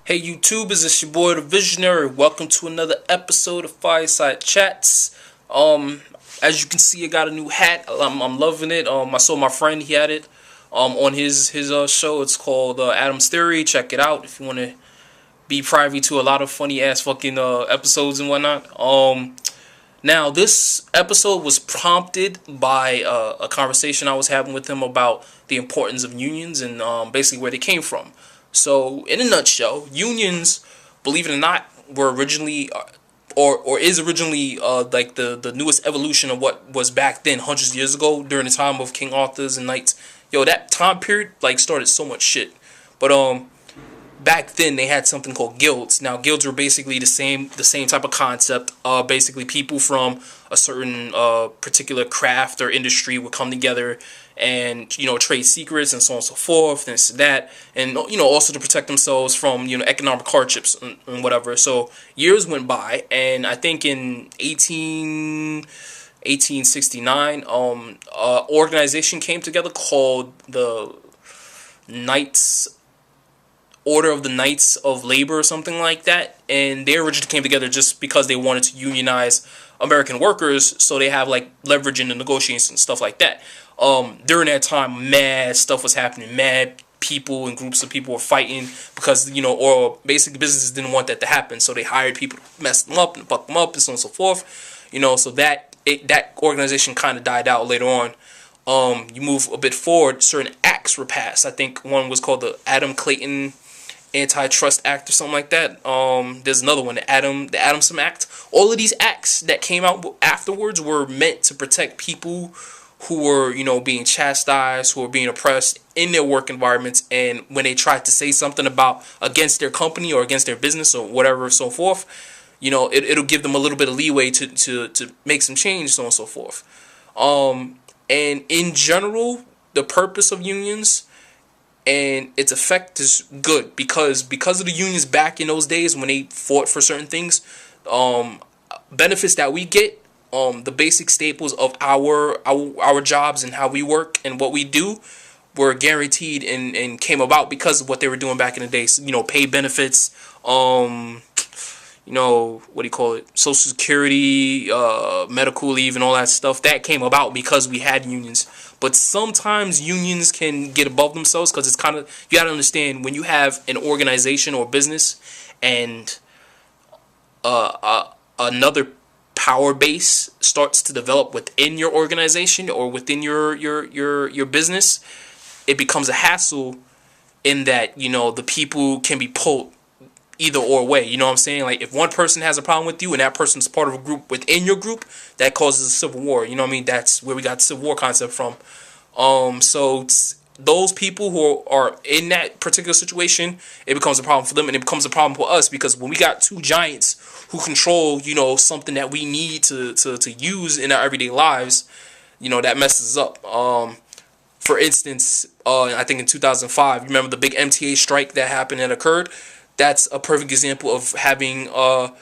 Hey YouTube, is this your boy the Visionary? Welcome to another episode of Fireside Chats. As you can see, I got a new hat. I'm loving it. I saw my friend, he had it on his show. It's called Adam's Theory. Check it out if you want to be privy to a lot of funny ass fucking episodes and whatnot. Now this episode was prompted by a conversation I was having with him about the importance of unions and basically where they came from. So, in a nutshell, unions, believe it or not, were originally, or is originally, like the newest evolution of what was back then, hundreds of years ago, during the time of King Arthur's and knights. Yo, that time period like started so much shit. But back then they had something called guilds. Now guilds were basically the same type of concept. Basically people from a certain particular craft or industry would come together and trade secrets and so on and so forth and this and that, and also to protect themselves from economic hardships and whatever. So years went by, and I think in 1869 organization came together called the Knights Order of the Knights of Labor or something like that, and they originally came together just because they wanted to unionize American workers so they have like leverage in the negotiations and stuff like that. During that time, mad stuff was happening. Mad people and groups of people were fighting because or basically businesses didn't want that to happen, so they hired people to mess them up and fuck them up and so on and so forth. So that organization kind of died out later on. You move a bit forward, certain acts were passed. I think one was called the Adam Clayton Antitrust Act or something like that. There's another one, the Adamson Act. All of these acts that came out afterwards were meant to protect people who were, being chastised, who were being oppressed in their work environments, and when they tried to say something about against their company or against their business or whatever, so forth, it'll give them a little bit of leeway to make some change, so on and so forth. And in general, the purpose of unions and its effect is good because of the unions back in those days when they fought for certain things. Benefits that we get, the basic staples of our jobs and how we work and what we do were guaranteed and came about because of what they were doing back in the day. So, pay benefits, what do you call it, Social Security, medical leave and all that stuff, that came about because we had unions. But sometimes unions can get above themselves because it's kind of, you gotta understand, when you have an organization or business and another power base starts to develop within your organization or within your business, it becomes a hassle in that the people can be pulled either or way. You know what I'm saying? Like, if one person has a problem with you and that person's part of a group within your group, that causes a civil war. You know what I mean? That's where we got the civil war concept from. So those people who are in that particular situation, it becomes a problem for them, and it becomes a problem for us because when we got two giants who control, something that we need to use in our everyday lives, that messes up. For instance, I think in 2005, you remember the big MTA strike that happened and occurred? That's a perfect example of having a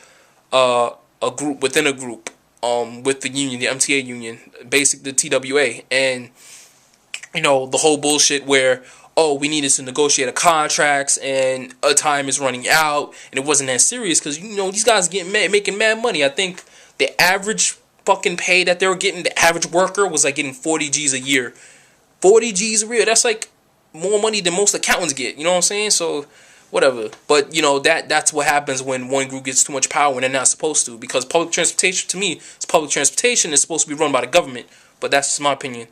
group within a group, with the union, the MTA union, basically the TWA, and the whole bullshit where, we needed to negotiate a contracts and a time is running out, and it wasn't that serious because these guys making mad money. I think the average fucking pay that they were getting, the average worker was like getting 40 G's a year. 40 G's a year. That's like more money than most accountants get. You know what I'm saying? So whatever. But that's what happens when one group gets too much power when they're not supposed to. Because public transportation, to me, it's public transportation. It's supposed to be run by the government. But that's just my opinion.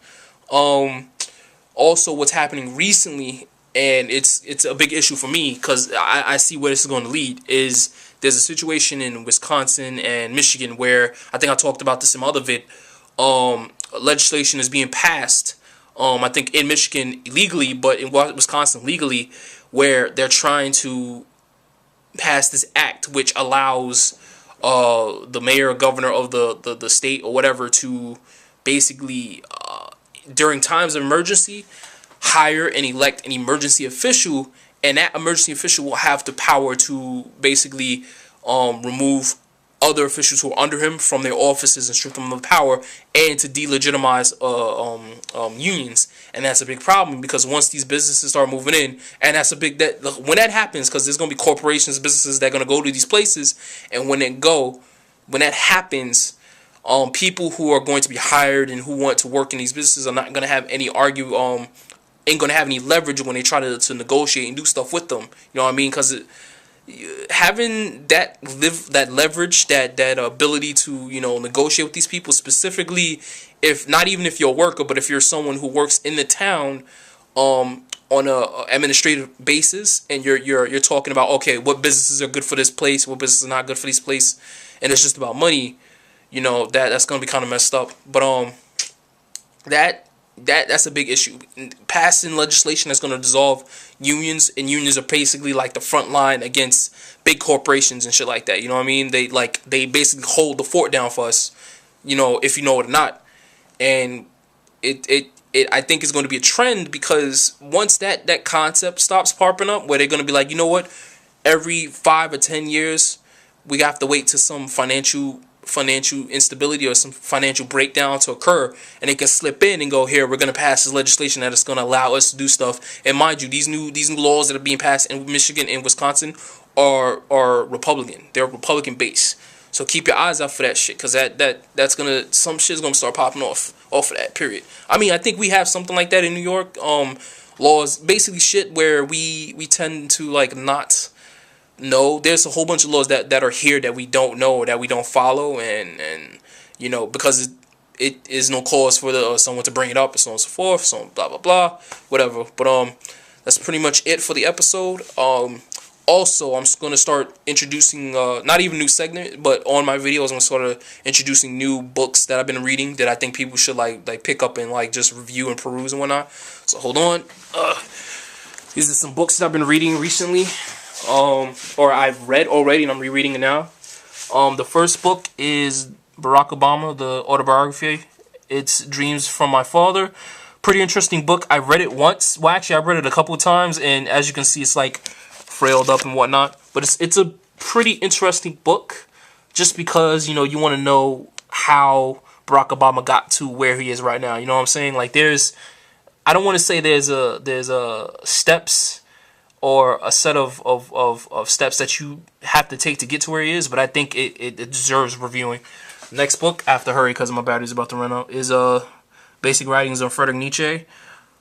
Also, what's happening recently, and it's a big issue for me because I see where this is going to lead, is there's a situation in Wisconsin and Michigan where, I think I talked about this in my other vid, legislation is being passed, I think in Michigan illegally, but in Wisconsin legally, where they're trying to pass this act which allows the mayor or governor of the state or whatever to basically, during times of emergency, hire and elect an emergency official, and that emergency official will have the power to basically remove other officials who are under him from their offices and strip them of power, and to delegitimize unions. And that's a big problem, because once these businesses start moving in, and that's a big when that happens, because there's gonna be corporations, businesses that are gonna go to these places, and when that happens, people who are going to be hired and who want to work in these businesses are not gonna have any ain't gonna have any leverage when they try to negotiate and do stuff with them. You know what I mean? Because having that leverage, that ability to negotiate with these people, specifically if not even if you're a worker, but if you're someone who works in the town on a administrative basis, and you're talking about, okay, what businesses are good for this place, what businesses are not good for this place, and it's just about money, that's gonna be kind of messed up. But that's a big issue. Passing legislation that's going to dissolve unions, and unions are basically like the front line against big corporations and shit like that. You know what I mean? They basically hold the fort down for us, if you know it or not. And I think it's going to be a trend, because once that concept stops popping up, where they're going to be like, you know what, every 5 or 10 years we have to wait to some financial instability or some financial breakdown to occur, and they can slip in and go, here, we're going to pass this legislation that is going to allow us to do stuff. And mind you, these new laws that are being passed in Michigan and Wisconsin are Republican. They're Republican based. So keep your eyes out for that shit, because that's gonna, some shit's gonna start popping off of that, period. I mean, I think we have something like that in New York. Laws, basically shit where we tend to like not. No, there's a whole bunch of laws that are here that we don't know, or that we don't follow, and because it is no cause for someone to bring it up, and so on and so forth, so blah blah blah, whatever. But that's pretty much it for the episode. Also, I'm just gonna start introducing not even new segment, but on my videos, I'm sort of introducing new books that I've been reading that I think people should like pick up and like just review and peruse and whatnot. So hold on. These are some books that I've been reading recently. Or I've read already and I'm rereading it now. The first book is Barack Obama, the autobiography. It's Dreams from My Father. Pretty interesting book. I read it once. Well, actually, I read it a couple of times, and as you can see, it's like frailed up and whatnot. But it's a pretty interesting book, just because you want to know how Barack Obama got to where he is right now. You know what I'm saying? Like I don't want to say there's a steps, or a set of steps that you have to take to get to where he is, but I think it deserves reviewing. Next book, after hurry because my battery's about to run out, is Basic Writings on Friedrich Nietzsche.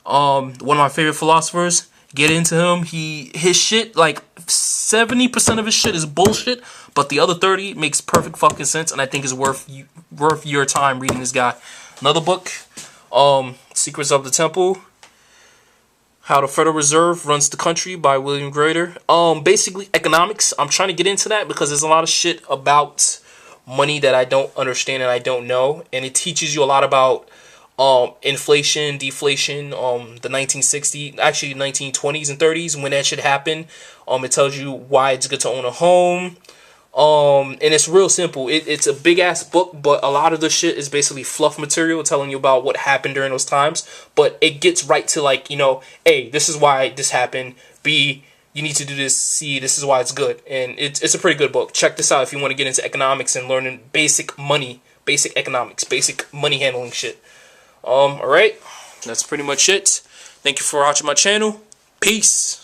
One of my favorite philosophers. Get into him. His shit, like 70% of his shit is bullshit, but the other 30 makes perfect fucking sense, and I think is worth your time reading this guy. Another book, Secrets of the Temple. How the Federal Reserve Runs the Country by William Grader. Basically economics. I'm trying to get into that because there's a lot of shit about money that I don't understand and I don't know, and it teaches you a lot about inflation, deflation, the 1920s and 30s when that shit happened. It tells you why it's good to own a home. And it's real simple. It's a big ass book, but a lot of the shit is basically fluff material telling you about what happened during those times. But it gets right to like, A, this is why this happened. B, you need to do this. C, this is why it's good. And it's a pretty good book. Check this out if you want to get into economics and learning basic money, basic economics, basic money handling shit. Alright, that's pretty much it. Thank you for watching my channel. Peace.